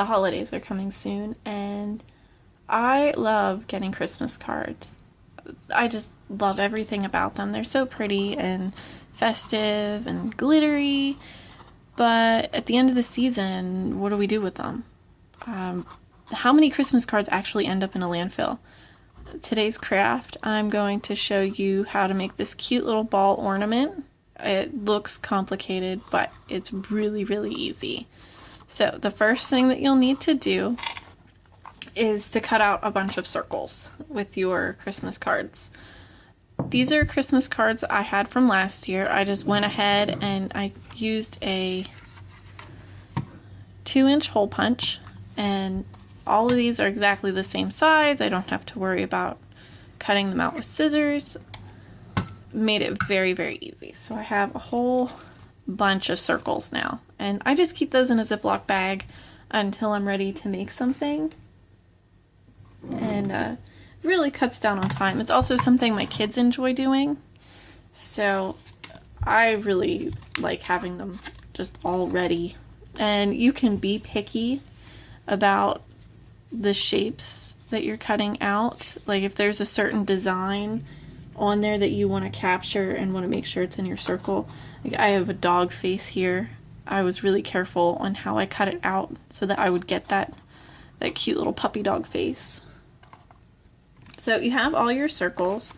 the holidays are coming soon, and I love getting Christmas cards. I just love everything about them. They're so pretty and festive and glittery, but at the end of the season, what do we do with them? How many Christmas cards actually end up in a landfill? Today's craft, I'm going to show you how to make this cute little ball ornament. It looks complicated, but it's really, really easy. So the first thing that you'll need to do is to cut out a bunch of circles with your Christmas cards. These are Christmas cards I had from last year. I just went ahead and I used a 2-inch hole punch, and all of these are exactly the same size. I don't have to worry about cutting them out with scissors. Made it very, very easy. So I have a whole bunch of circles now, and I just keep those in a Ziploc bag until I'm ready to make something, and really cuts down on time. It's also something my kids enjoy doing, so I really like having them just all ready. And you can be picky about the shapes that you're cutting out. Like if there's a certain design on there that you want to capture and want to make sure it's in your circle. Like I have a dog face here. I was really careful on how I cut it out so that I would get that cute little puppy dog face. So you have all your circles,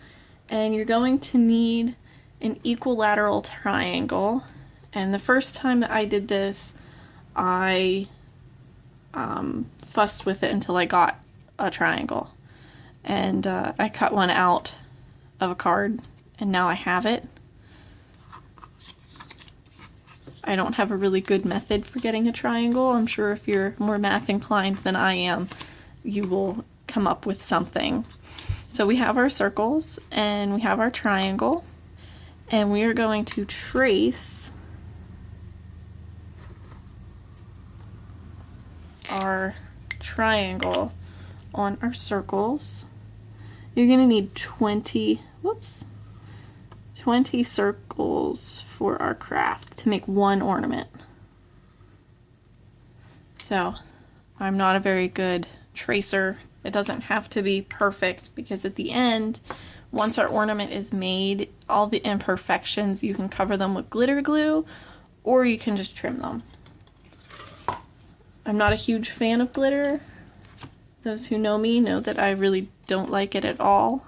and you're going to need an equilateral triangle. And the first time that I did this, I fussed with it until I got a triangle. And I cut one out of a card, and now I have it. I don't have a really good method for getting a triangle. I'm sure if you're more math inclined than I am, you will come up with something. So we have our circles and we have our triangle, and we are going to trace our triangle on our circles. You're going to need 20 circles for our craft to make one ornament. So I'm not a very good tracer. It doesn't have to be perfect, because at the end, once our ornament is made, all the imperfections, you can cover them with glitter glue, or you can just trim them. I'm not a huge fan of glitter. Those who know me know that I really don't like it at all.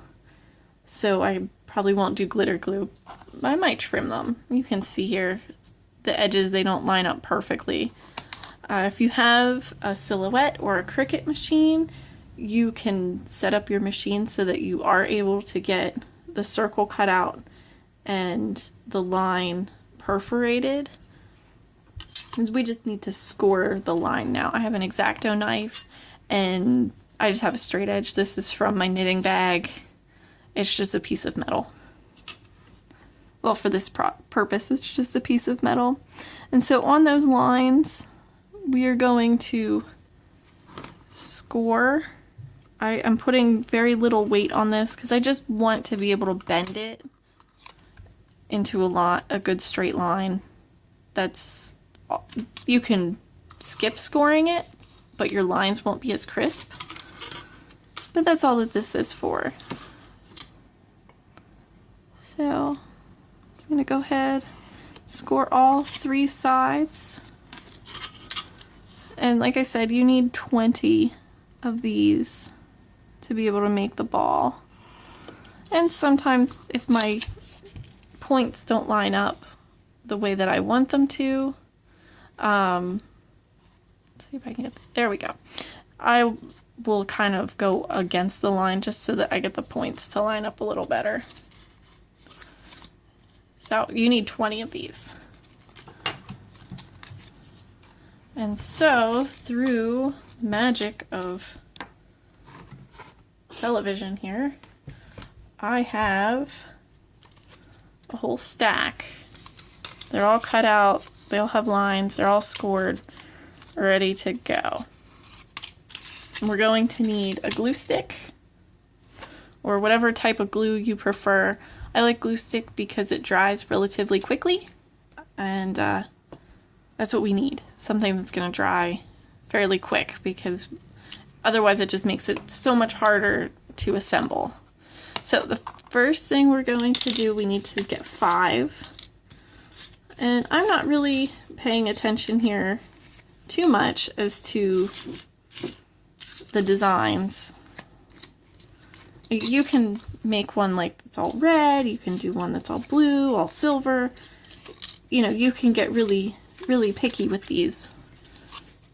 So I probably won't do glitter glue. I might trim them. You can see here the edges, they don't line up perfectly. If you have a Silhouette or a Cricut machine, you can set up your machine so that you are able to get the circle cut out and the line perforated. And we just need to score the line now. I have an X-Acto knife, and I just have a straight edge. This is from my knitting bag. It's just a piece of metal. Well, for this purpose, it's just a piece of metal. And so on those lines, we are going to score. I'm putting very little weight on this because I just want to be able to bend it into a good straight line. You can skip scoring it, but your lines won't be as crisp. But that's all that this is for. So I'm just going to go ahead, score all 3 sides. And like I said, you need 20 of these to be able to make the ball. And sometimes if my points don't line up the way that I want them to, let's see if I can there we go. I will kind of go against the line just so that I get the points to line up a little better. So you need 20 of these. And so, through magic of television here, I have a whole stack. They're all cut out, they all have lines, they're all scored, ready to go. And we're going to need a glue stick, or whatever type of glue you prefer. I like glue stick because it dries relatively quickly, and that's what we need. Something that's going to dry fairly quick because otherwise it just makes it so much harder to assemble. So the first thing we're going to do, we need to get 5. And I'm not really paying attention here too much as to the designs. You can make one like it's all red, you can do one that's all blue, all silver. You know, you can get really, really picky with these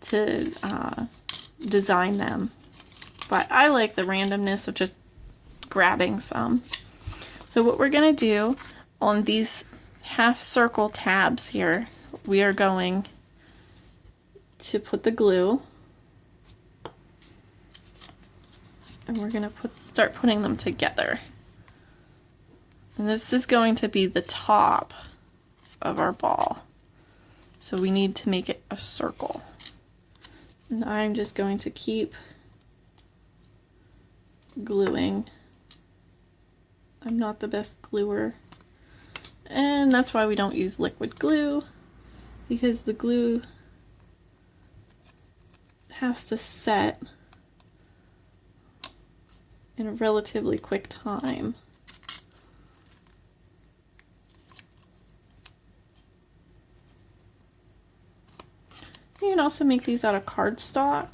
to design them. But I like the randomness of just grabbing some. So what we're going to do on these half circle tabs here, we are going to put the glue. And we're going to start putting them together. And this is going to be the top of our ball. So we need to make it a circle. And I'm just going to keep gluing. I'm not the best gluer. And that's why we don't use liquid glue, because the glue has to set in a relatively quick time. You can also make these out of cardstock.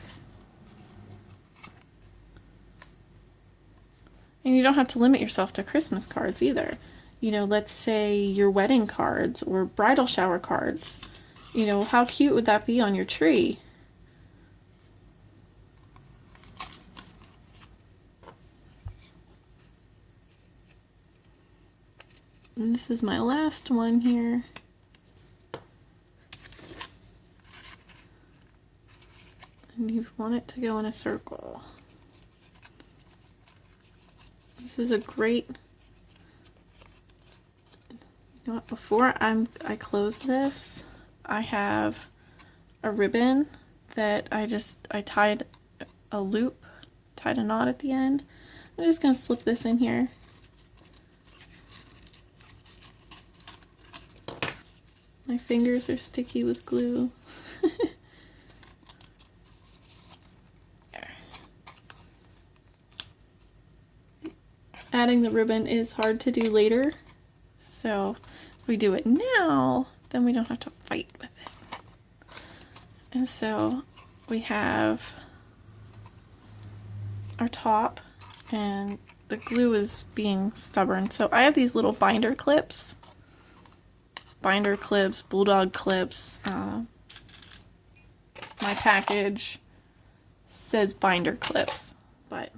And you don't have to limit yourself to Christmas cards either. You know, let's say your wedding cards or bridal shower cards. You know, how cute would that be on your tree? And this is my last one here. And you want it to go in a circle. This is a great, you know what, before I close this, I have a ribbon that I tied a loop, tied a knot at the end. I'm just going to slip this in here. My fingers are sticky with glue. Adding the ribbon is hard to do later, so if we do it now, then we don't have to fight with it. And so we have our top, and the glue is being stubborn. So I have these little binder clips, bulldog clips. My package says binder clips, but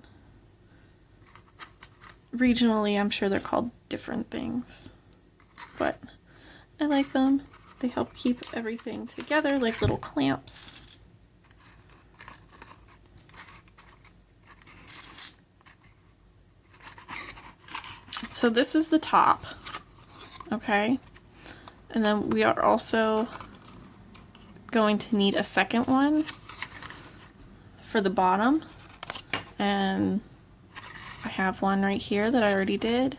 regionally I'm sure they're called different things. But I like them. They help keep everything together like little clamps. So this is the top, okay? And then we are also going to need a second one for the bottom. And I have one right here that I already did.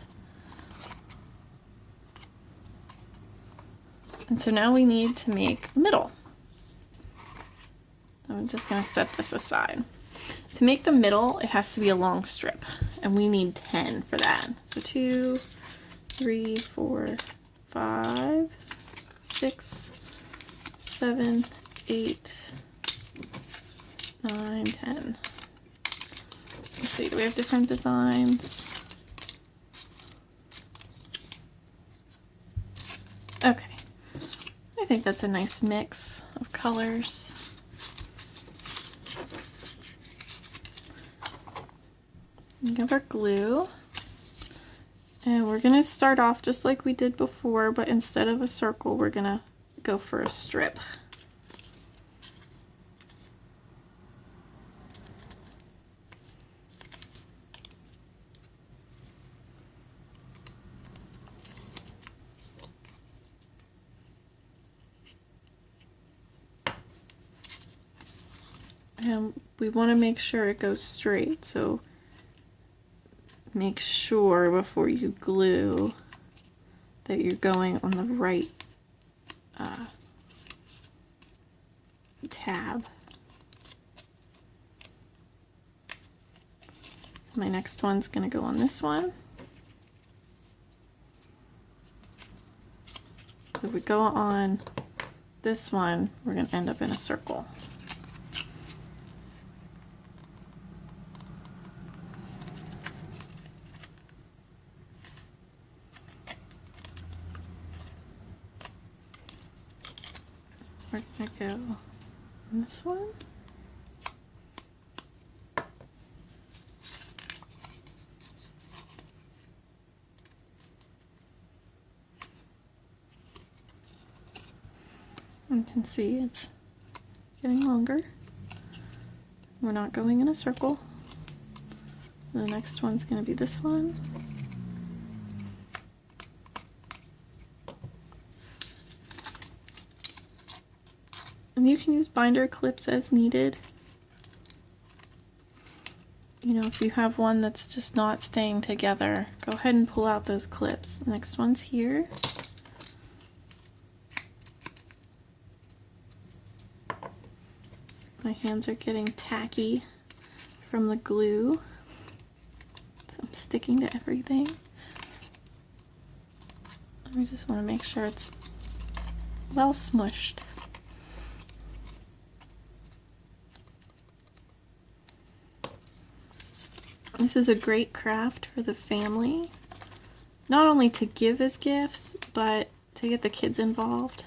And so now we need to make the middle. I'm just going to set this aside. To make the middle, it has to be a long strip, and we need 10 for that. So 2, 3, 4, 5, 6, 7, 8, 9, 10. Let's see, do we have different designs? Okay. I think that's a nice mix of colors. We have our glue. And we're going to start off just like we did before, but instead of a circle, we're going to go for a strip. And we want to make sure it goes straight, so make sure before you glue that you're going on the right tab. My next one's going to go on this one. So if we go on this one, we're going to end up in a circle. We're going to go on this one. You can see it's getting longer. We're not going in a circle. The next one's going to be this one. And you can use binder clips as needed. You know, if you have one that's just not staying together, go ahead and pull out those clips. The next one's here. My hands are getting tacky from the glue, so I'm sticking to everything. I just want to make sure it's well smushed. This is a great craft for the family, not only to give as gifts, but to get the kids involved.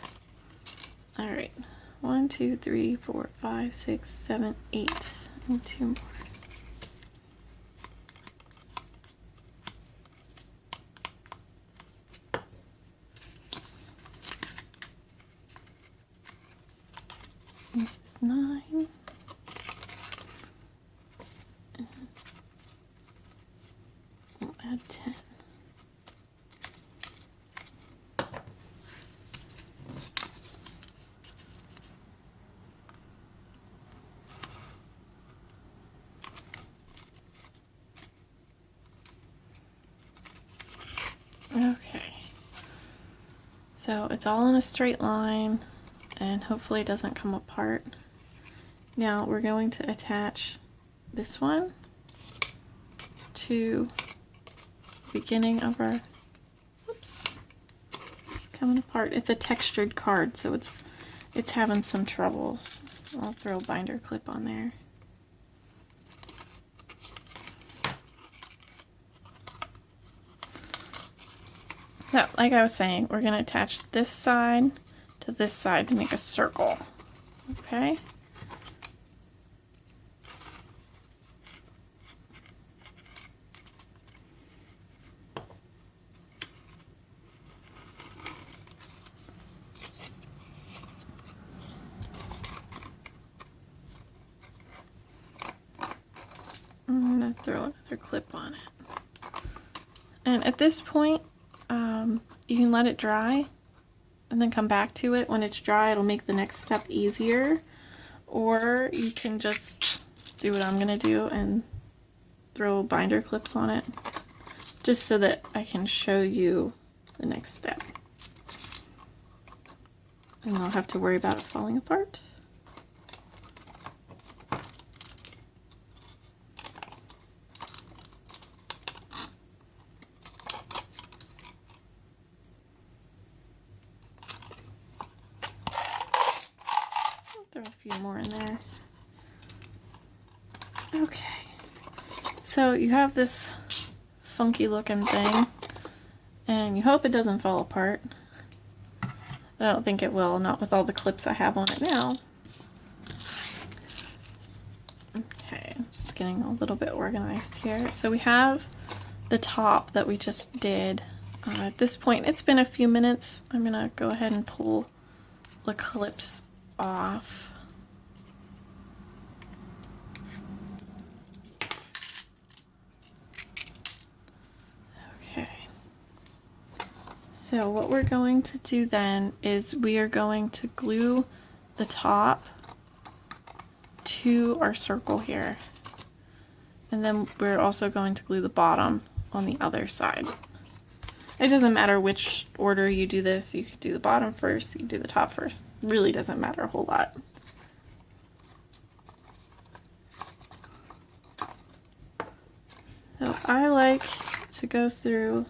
All right. 1, 2, 3, 4, 5, 6, 7, 8. And 2 more. This is 9. And we'll add 10. Okay, so it's all in a straight line and hopefully it doesn't come apart. Now we're going to attach this one to the beginning of our, whoops, it's coming apart. It's a textured card, so it's having some troubles. I'll throw a binder clip on there. So, like I was saying, we're going to attach this side to this side to make a circle. Okay? I'm going to throw another clip on it. And at this point, you can let it dry and then come back to it. When it's dry, it'll make the next step easier. Or you can just do what I'm going to do and throw binder clips on it, just so that I can show you the next step. And I'll have to worry about it falling apart. Throw a few more in there. Okay, so you have this funky looking thing and you hope it doesn't fall apart. I don't think it will, not with all the clips I have on it now. Okay, just getting a little bit organized here. So we have the top that we just did. At this point, it's been a few minutes. I'm gonna go ahead and pull the clips off. Okay. So what we're going to do then is we are going to glue the top to our circle here. And then we're also going to glue the bottom on the other side. It doesn't matter which order you do this. You could do the bottom first, you can do the top first. Really doesn't matter a whole lot. So I like to go through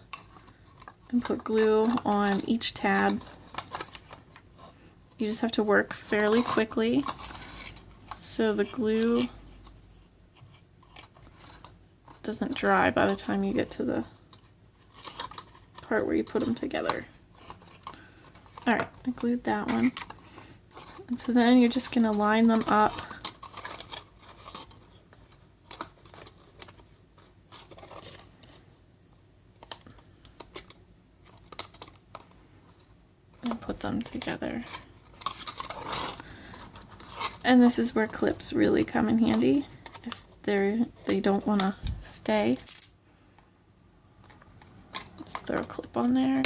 and put glue on each tab. You just have to work fairly quickly so the glue doesn't dry by the time you get to the part where you put them together. Alright, I glued that one. And so then you're just going to line them up. And put them together. And this is where clips really come in handy if they don't want to stay. Just throw a clip on there.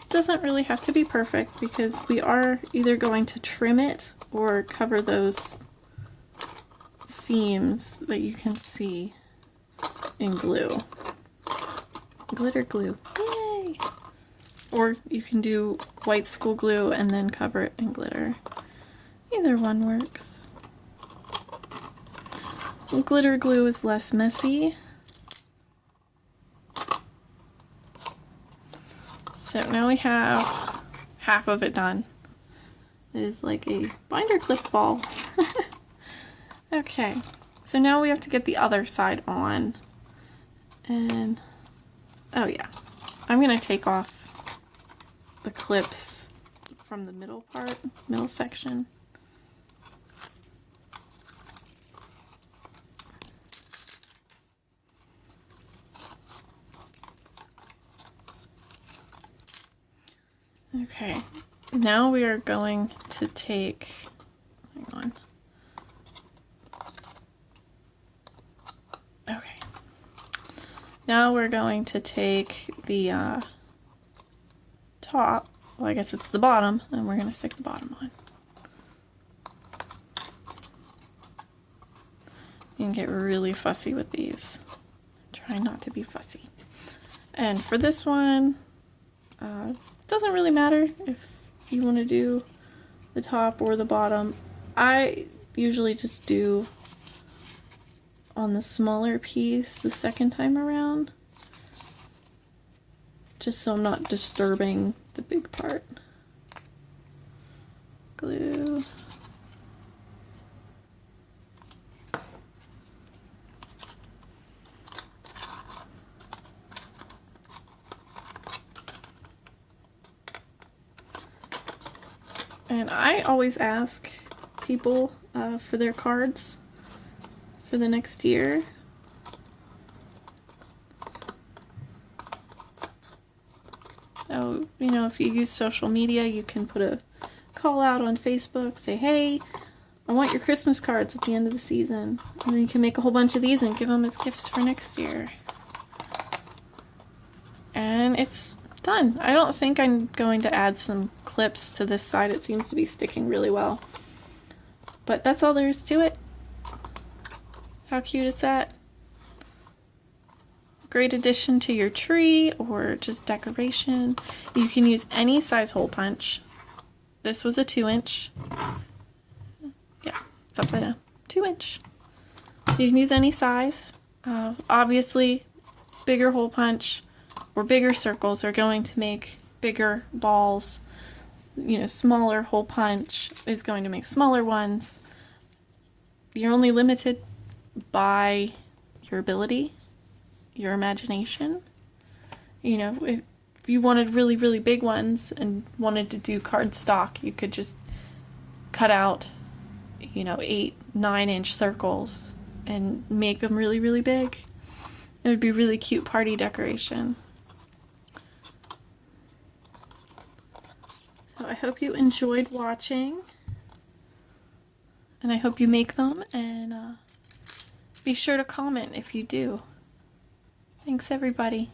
Doesn't really have to be perfect because we are either going to trim it or cover those seams that you can see in glue. Glitter glue, yay! Or you can do white school glue and then cover it in glitter. Either one works. Glitter glue is less messy. So now we have half of it done. It is like a binder clip ball. Okay, so now we have to get the other side on. And, oh yeah, I'm gonna take off the clips from the middle part, middle section. Okay, now we are going to take, hang on. Okay, now we're going to take the top, well I guess it's the bottom, and we're going to stick the bottom on. You can get really fussy with these. Try not to be fussy. And for this one, doesn't really matter if you want to do the top or the bottom. I usually just do on the smaller piece the second time around, just so I'm not disturbing the big part. Glue. And I always ask people for their cards for the next year. So, you know, if you use social media, you can put a call out on Facebook, say, hey, I want your Christmas cards at the end of the season. And then you can make a whole bunch of these and give them as gifts for next year. And it's done. I don't think I'm going to add some clips to this side. It seems to be sticking really well. But that's all there is to it. How cute is that? Great addition to your tree or just decoration. You can use any size hole punch. This was a 2-inch. Yeah, it's upside down. 2-inch. You can use any size. Obviously, bigger hole punch or bigger circles are going to make bigger balls. You know, smaller hole punch is going to make smaller ones. You're only limited by your ability, your imagination. You know, if you wanted really, really big ones and wanted to do cardstock, you could just cut out, you know, 8-9-inch circles and make them really, really big. It would be really cute party decoration. So I hope you enjoyed watching, and I hope you make them, and be sure to comment if you do. Thanks everybody.